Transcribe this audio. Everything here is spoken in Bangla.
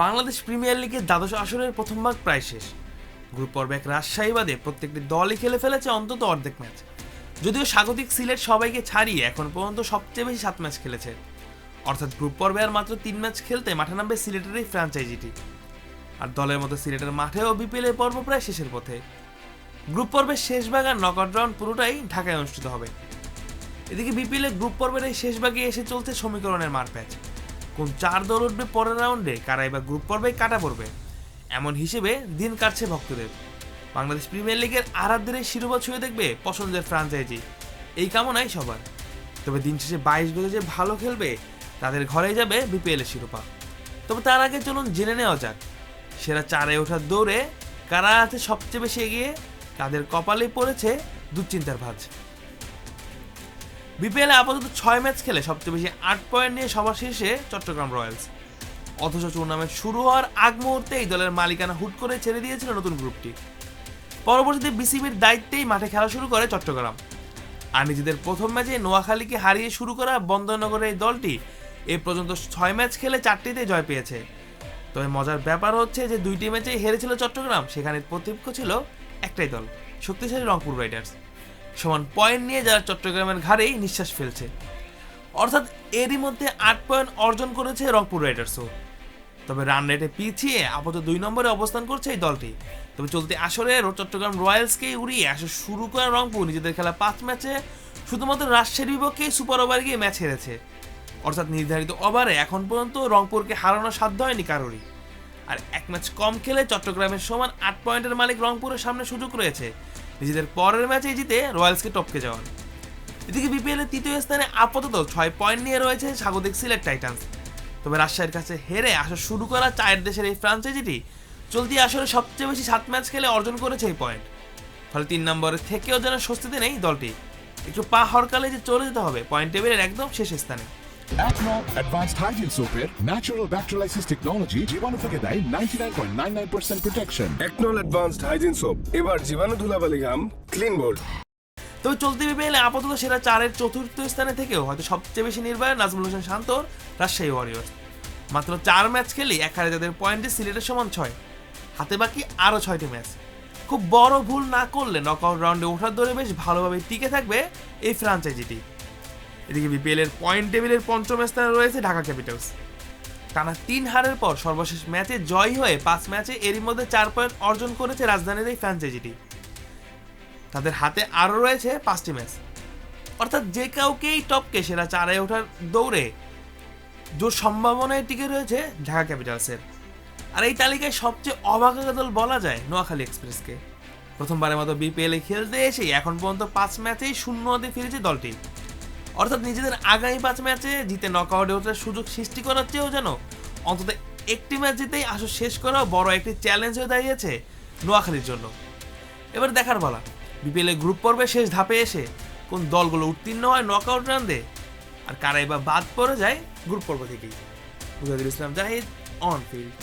বাংলাদেশ প্রিমিয়ার লিগের দ্বাদশ আসরের প্রথম ভাগ প্রায় শেষ। গ্রুপ পর্বে এক রাজশাহী বাদে প্রত্যেকটি দলই খেলে ফেলেছে অন্তত অর্ধেক ম্যাচ। যদিও স্বাগতিক সিলেট সবাইকে ছাড়িয়ে এখন পর্যন্ত সবচেয়ে বেশি 7 ম্যাচ খেলেছে, অর্থাৎ গ্রুপ পর্বে আর মাত্র 3 ম্যাচ খেলতে মাঠে নামবে সিলেটের এই ফ্র্যাঞ্চাইজিটি। আর দলের মতো সিলেটের মাঠেও বিপিএল এর পর্ব প্রায় শেষের পথে। গ্রুপ পর্বের শেষ ভাগ আর নকআউট রাউন্ড পুরোটাই ঢাকায় অনুষ্ঠিত হবে। এদিকে বিপিএল এর গ্রুপ পর্বের এই শেষ ভাগে এসে চলছে সমীকরণের মারপ্যাচ। কোন 4 দল উঠবে পরের রাউন্ডে, কারা এবার গ্রুপ পর্বে কাটা পড়বে, এমন হিসেবে দিন কাটছে ভক্তদের। বাংলাদেশ প্রিমিয়ার লিগের আরাধ্যের এই শিরোপা ছুঁয়ে দেখবে পছন্দের ফ্র্যাঞ্চাইজি, এই কামনাই সবার। তবে দিন শেষে 22 গজে যে ভালো খেলবে তাদের ঘরেই যাবে বিপিএল এর শিরোপা। তবে তার আগে চলুন জেনে নেওয়া যাক সেরা 4-এ ওঠার দৌড়ে কারা আছে সবচেয়ে বেশি এগিয়ে, তাদের কপালে পড়েছে দুশ্চিন্তার ভাঁজ। বিপিএল এ আপাতত 6 ম্যাচ খেলে সবচেয়ে বেশি 8 পয়েন্ট নিয়ে সবার শীর্ষে চট্টগ্রাম রয়্যালস। অথচ টুর্নামেন্ট শুরু হওয়ার আগ মুহূর্তে এই দলের মালিকানা হুট করে ছেড়ে দিয়েছিল নতুন গ্রুপটি। পরবর্তীতে বিসিবির দায়িত্বেই মাঠে খেলা শুরু করে চট্টগ্রাম। আর নিজেদের প্রথম ম্যাচে নোয়াখালীকে হারিয়ে শুরু করা বন্দরনগরের এই দলটি এ পর্যন্ত 6 ম্যাচ খেলে 4টিতে জয় পেয়েছে। তবে মজার ব্যাপার হচ্ছে যে 2টি ম্যাচেই হেরেছিল চট্টগ্রাম, সেখানে প্রতিপক্ষ ছিল একটাই দল, শক্তিশালী রংপুর রাইডার্স। সমান পয়েন্ট নিয়ে যারা চট্টগ্রামের ঘাড়েই নিঃশ্বাস ফেলছে। অর্থাৎ এরই মধ্যে 8 পয়েন্ট অর্জন করেছে রংপুর রাইডার্সও। তবে রান রেটে পিছিয়ে আপাতত 2 নম্বরে অবস্থান করছে এই দলটি। তবে চলতি আসরে চট্টগ্রাম রয়্যালসকেই উড়িয়ে আসর শুরু করা রংপুর নিজেদের খেলা 5 ম্যাচে শুধুমাত্র রাজশাহীর বিপক্ষে সুপার ওভারে গিয়ে ম্যাচ হেরেছে। অর্থাৎ নির্ধারিত ওভারে এখন পর্যন্ত রংপুরকে হারানোর সাধ্য হয়নি কারোরই। আর 1 ম্যাচ কম খেলে চট্টগ্রামের সমান 8 পয়েন্টের মালিক রংপুরের সামনে সুযোগ রয়েছে নিজেদের পরের ম্যাচে জিতে রয়্যালসকে টপকে যাওয়ার। এদিকে বিপিএল এর তৃতীয় স্থানে আপাতত 6 পয়েন্ট নিয়ে রয়েছে স্বাগতিক সিলেট টাইটান্স। তবে রাজশাহীর কাছে হেরে আসর শুরু করা 4 দেশের এই ফ্র্যাঞ্চাইজিটি চলতি আসরে সবচেয়ে বেশি 7 ম্যাচ খেলে অর্জন করেছে এই পয়েন্ট। ফলে 3 নম্বরের থেকেও যেন স্বস্তিতে নেই দলটি। একটু পা হরকালে যে চলে যেতে হবে পয়েন্ট টেবিলের একদম শেষ স্থানে। Acno Advanced Hygiene Soap-এর ন্যাচারাল ব্যাকটেরিয়ালাইসিস টেকনোলজি জীবাণু থেকে দেয় 99.99% protection. Acnol advanced hygiene soap, এবার জীবাণু ধুলাবালি ঘাম ক্লিন বোল্ড। তবে চলতি বিপিএলে আপাতত সেরা 4-এর চতুর্থ স্থানে থেকেও হয়তো সবচেয়ে বেশি নির্ভর নাজমুল হোসেন শান্তর রাজশাহী ওয়ারিয়র্স। মাত্র 4 ম্যাচ খেলেই এক হারে তাদের পয়েন্টে সিলেটের সমান 6, হাতে বাকি আরও 6টি ম্যাচ। খুব বড় ভুল না করলে নকআউট রাউন্ডে ওঠার দৌড়ে বেশ ভালোভাবে টিকে থাকবে এই ফ্র্যাঞ্চাইজিটি। এদিকে বিপিএল এর পয়েন্ট টেবিলের 5ম স্থানে রয়েছে ঢাকা ক্যাপিটালস। টানা 3 হারের পর সর্বশেষ ম্যাচে জয়ী হয়ে 5 ম্যাচে এরই মধ্যে 4 পয়েন্ট অর্জন করেছে রাজধানীর এই ফ্র্যাঞ্চাইজিটি। তাদের হাতে আরও রয়েছে 5টি ম্যাচ। অর্থাৎ যে কাউকেই টপকে সেরা 4-এ ওঠার দৌড়ে জোর সম্ভাবনায় টিকে রয়েছে ঢাকা ক্যাপিটালসের। আর এই তালিকায় সবচেয়ে অবাক দল বলা যায় নোয়াখালী এক্সপ্রেসকে। প্রথমবারের মতো বিপিএল এ খেলতে এসেই এখন পর্যন্ত 5 ম্যাচেই 0 হতে ফিরেছে দলটি। অর্থাৎ নিজেদের আগামী 5 ম্যাচে জিতে নকআউটে ওঠার সুযোগ সৃষ্টি করার চেয়েও যেন অন্তত একটি ম্যাচ জিতেই আসর শেষ করা বড় একটি চ্যালেঞ্জ হয়ে দাঁড়িয়েছে নোয়াখালীর জন্য। এবার দেখার বলা বিপিএল এর গ্রুপ পর্বে শেষ ধাপে এসে কোন দলগুলো উত্তীর্ণ হয় নকআউট রাউন্ডে, আর কারাই বা বাদ পড়ে যায় গ্রুপ পর্ব থেকেই। Mujahidul Islam Zahid, on field.